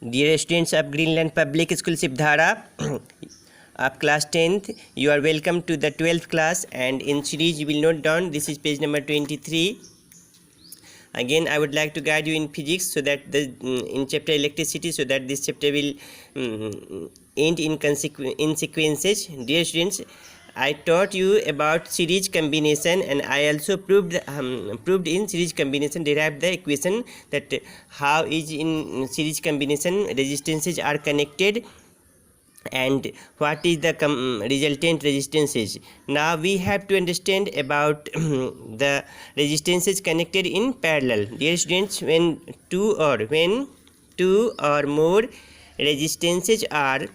Dear students of Greenland Public School Sibdhara of class 10th, you are welcome to the 12th class, and in series you will note down this is page number 23. Again I would like to guide you in physics so that in chapter electricity, so that this chapter will end in sequences. Dear students, I taught you about series combination, and I also proved in series combination, derived the equation that how is in series combination resistances are connected and what is the resultant resistances. Now we have to understand about the resistances connected in parallel. Dear students, when two or more resistances are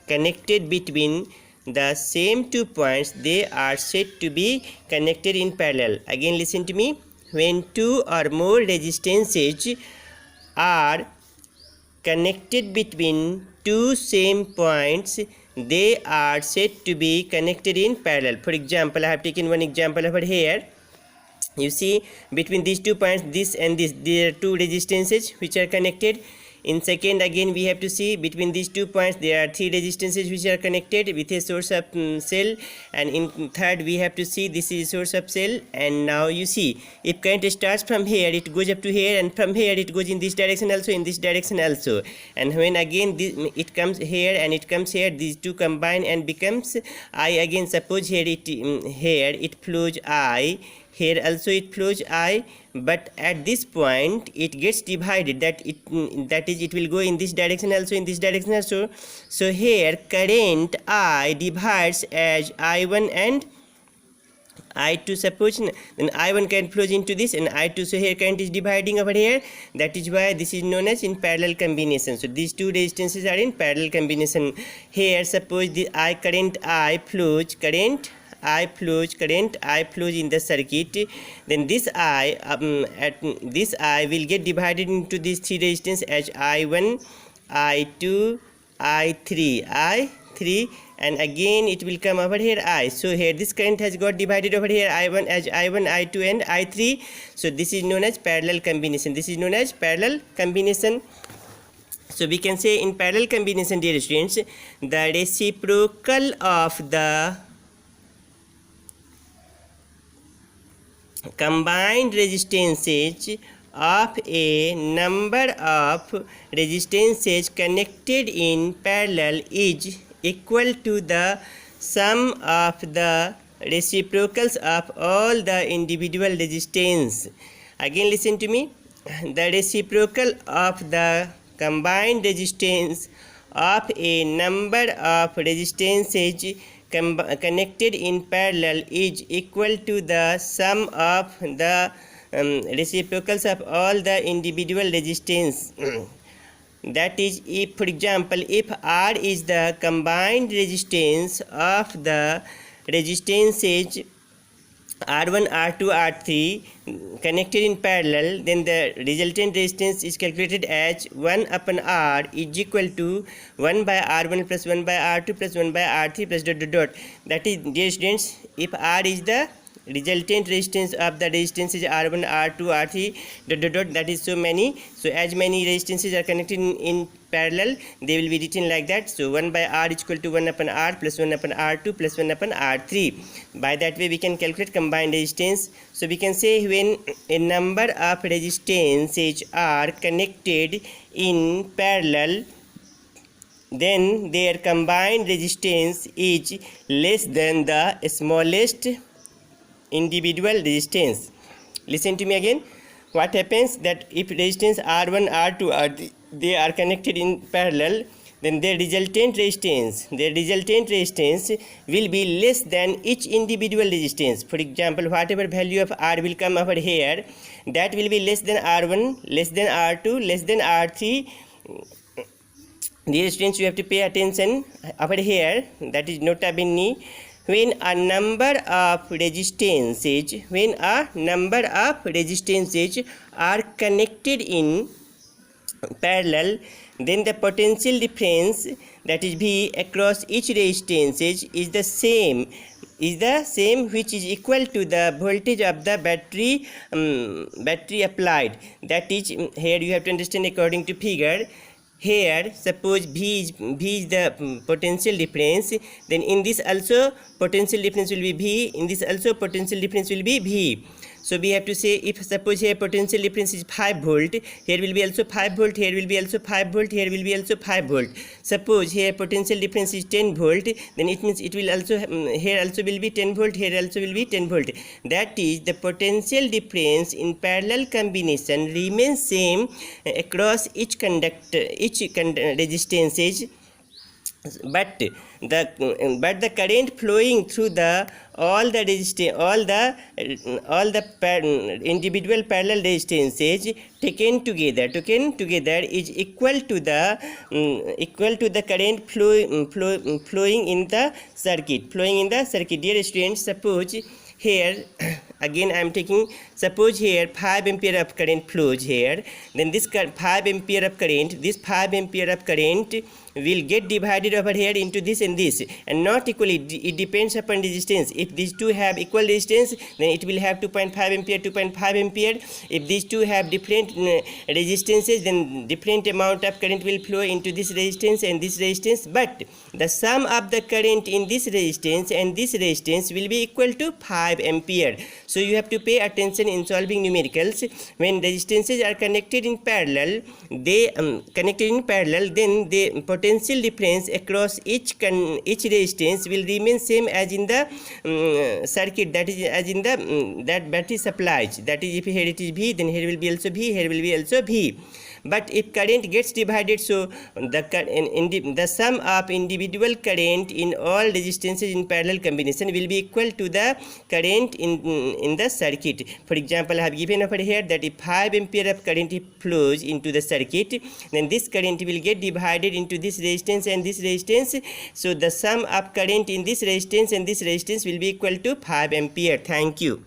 connected between the same 2 points, they are said to be connected in parallel. Again listen to me. When two or more resistances are connected between two same points, they are said to be connected in parallel. For example, I have taken one example over here. You see, between these 2 points, this and this, there are two resistances which are connected. In second, again we have to see between these 2 points there are 3 resistances which are connected with a source of cell, and in third we have to see this is source of cell. And now you see, if current starts from here, it goes up to here, and from here it goes in this direction also, in this direction also, and when again it comes here and it comes here, these two combine and becomes I. Again suppose here it flows I, here also it flows I, but at this point it gets divided, that is it will go in this direction also, in this direction also. So here current I divides as I1 and I2, suppose, then I1 current flows into this and I2, so here current is dividing over here. That is why this is known as in parallel combination. So these two resistances are in parallel combination. Here suppose the current I flows in the circuit, then this I will get divided into these three resistance as I1, I2, I3, and again it will come over here I. So here this current has got divided over here I1 as I1, I2 and I3. So this is known as parallel combination. So we can say in parallel combination, dear students, the reciprocal of the combined resistances of a number of resistances connected in parallel is equal to the sum of the reciprocals of all the individual resistance. Again listen to me. The reciprocal of the combined resistance of a number of resistances connected in parallel is equal to the sum of the reciprocals of all the individual resistance. That is, if for example, if R is the combined resistance of the resistances R1, R2, R3 connected in parallel, then the resultant resistance is calculated as 1 upon R is equal to 1 by R1 plus 1 by R2 plus 1 by R3 plus ... That is, dear students, if R is the resultant resistance of the resistances R1, R2, R3 ... that is so many. So as many resistances are connected in parallel, they will be written like that. So 1 by R is equal to 1 upon R plus 1 upon R2 plus 1 upon R3. By that way we can calculate combined resistance. So we can say when a number of resistances are connected in parallel, then their combined resistance is less than the smallest individual resistance. Listen to me again. What happens that if resistance R1, R2, R3 they are connected in parallel, then their resultant resistance will be less than each individual resistance. For example, whatever value of R will come over here, that will be less than R1, less than R2, less than R3. Dear students, you have to pay attention over here. That is nota bene. When a number of resistances are connected in parallel, then the potential difference, that is V across each resistance, is the same which is equal to the voltage of the battery applied. That is, here you have to understand according to figure, here suppose V is the potential difference, then in this also potential difference will be V, in this also potential difference will be V. So we have to say, if suppose here potential difference is 5 volt, here will be also 5 volt, here will be also 5 volt, here will be also 5 volt. Suppose here potential difference is 10 volt, then it means it will also here also will be 10 volt, here also will be 10 volt. That is, the potential difference in parallel combination remains same across each resistances, but the current flowing through all the individual parallel resistances taken together is equal to the current flowing in the circuit. Dear students, suppose here again I am taking, suppose here 5 ampere of current flows here, then this 5 ampere of current will get divided over here into this and this, and not equally. It depends upon resistance. If these two have equal resistance, then it will have 2.5 ampere. If these two have different resistances, then different amount of current will flow into this resistance and this resistance, but the sum of the current in this resistance and this resistance will be equal to 5 ampere. So you have to pay attention in solving numericals. When resistances are connected in parallel, then the potential difference across each resistance will remain same as in the circuit, that is as in the that battery supplies. That is, if here it is V, then here will be also V, here will be also V. But if current gets divided, so the sum of individual current in all resistances in parallel combination will be equal to the current in the circuit. For example, I have given over here that if 5 ampere of current flows into the circuit, then this current will get divided into this resistance and this resistance. So the sum of current in this resistance and this resistance will be equal to 5 ampere. Thank you.